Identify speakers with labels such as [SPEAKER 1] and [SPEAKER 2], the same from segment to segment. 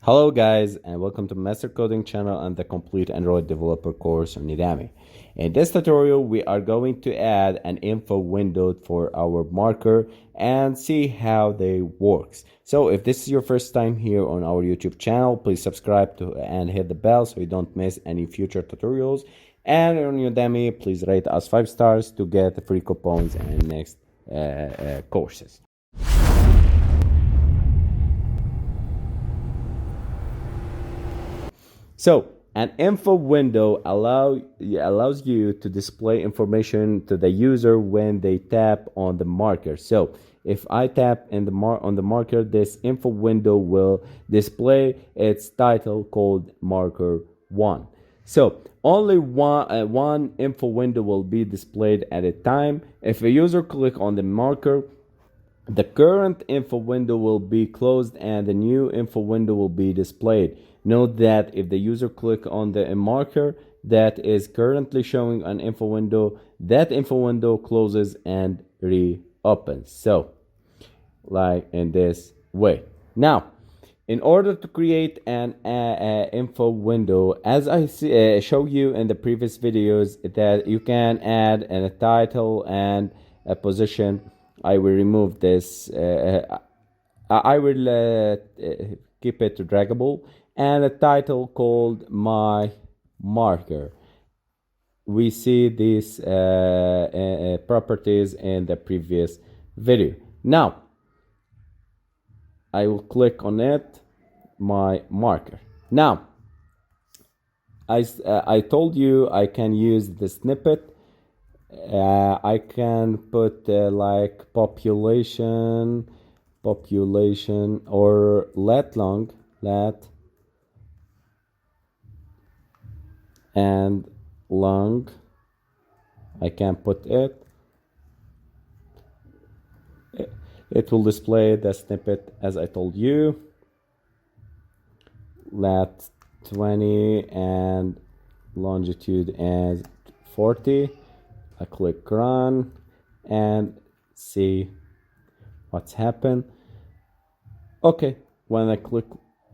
[SPEAKER 1] Hello guys, and welcome to Master Coding channel and the complete Android developer course on Udemy. In this tutorial, we are going to add an info window for our marker and see how they works. So if this is your first time here on our YouTube channel, please subscribe to and hit the bell so you don't miss any future tutorials. And on Udemy, please rate us 5 stars to get the free coupons and next courses. So an info window allows you to display information to the user when they tap on the marker. So if I tap in on the marker, this info window will display its title called marker 1. So only one info window will be displayed at a time. If a user click on the marker, the current info window will be closed and the new info window will be displayed. Note that if the user click on the marker that is currently showing an info window, that info window closes and reopens. So, like in this way. Now, in order to create an info window, as I show you in the previous videos, that you can add a title and a position. I will remove this. I will keep it draggable and a title called my marker. We see these properties in the previous video. Now, I will click on it, my marker. Now, I told you I can use the snippet. I can put like population or lat and long. I can put it. It will display the snippet as I told you. Lat 20 and longitude as 40. I click run and see what's happened. Okay, when I click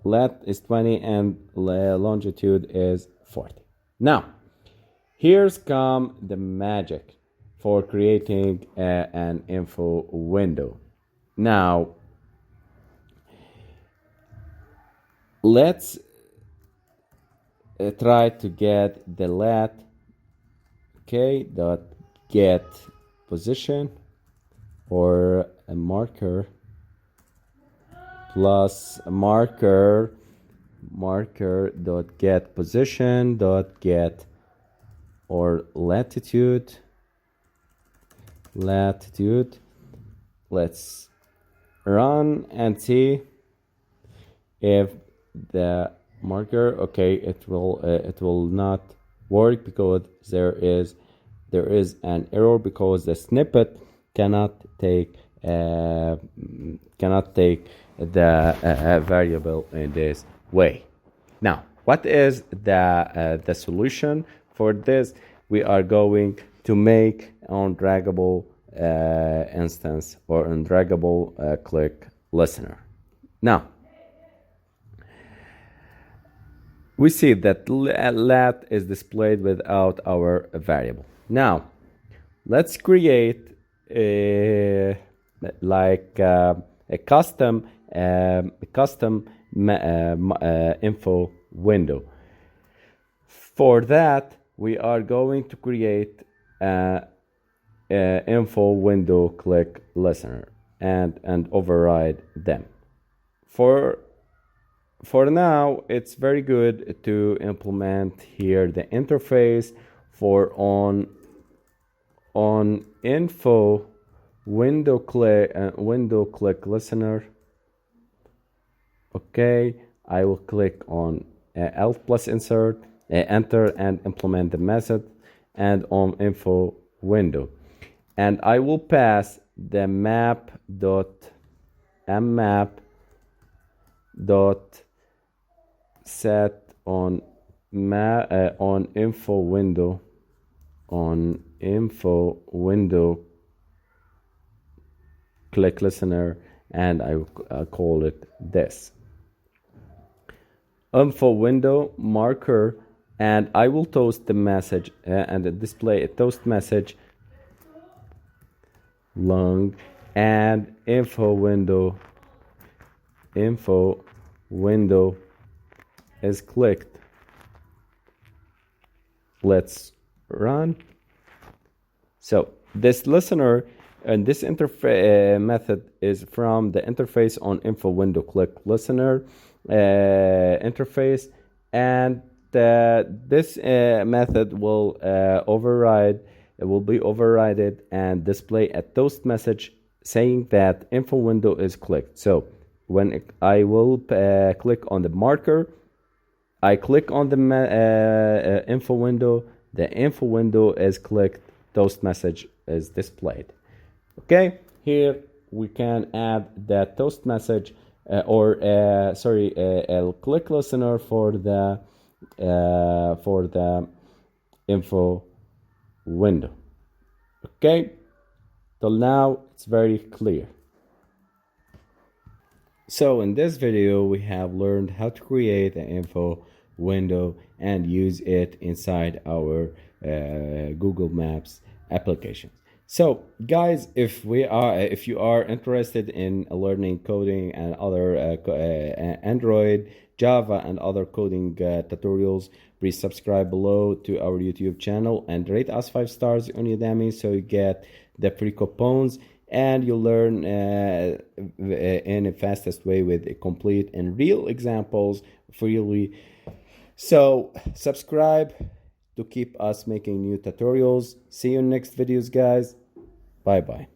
[SPEAKER 1] lat is 20 and longitude is 40. Now, here's come the magic for creating an info window. Now, let's try to get the lat. Okay, dot get position or a marker plus a marker dot get position dot get or latitude. Let's run and see if the marker, okay, it will not work because there is an error because the snippet cannot take the variable in this way. Now, what is the solution for this? We are going to make undraggable instance or undraggable click listener. Now, we see that lat is displayed without our variable. Now, let's create a custom info window. For that, we are going to create a info window click listener and override them. For now, it's very good to implement here the interface for on info window click listener. Okay, I will click on alt plus insert, enter and implement the method and on info window, and I will pass the map dot set on info window click listener, and I will call it this. info window marker, and I will toast the message and display a toast message long, and info window is clicked. Let's run. So this listener and this interface method is from the interface on info window click listener interface, and this method will override. It will be overridden and display a toast message saying that info window is clicked. So when I will click on the marker, I click on the info window, the info window is clicked, toast message is displayed. Okay, here we can add the toast message a click listener for the info window. Okay, till now it's very clear. So in this video we have learned how to create an info window and use it inside our Google Maps application. So guys, if you are interested in learning coding and other Android, Java and other coding tutorials, please subscribe below to our YouTube channel and rate us 5 stars on Udemy so you get the free coupons and you learn in the fastest way with complete and real examples freely. So subscribe to keep us making new tutorials. See you in next videos, guys. Bye bye.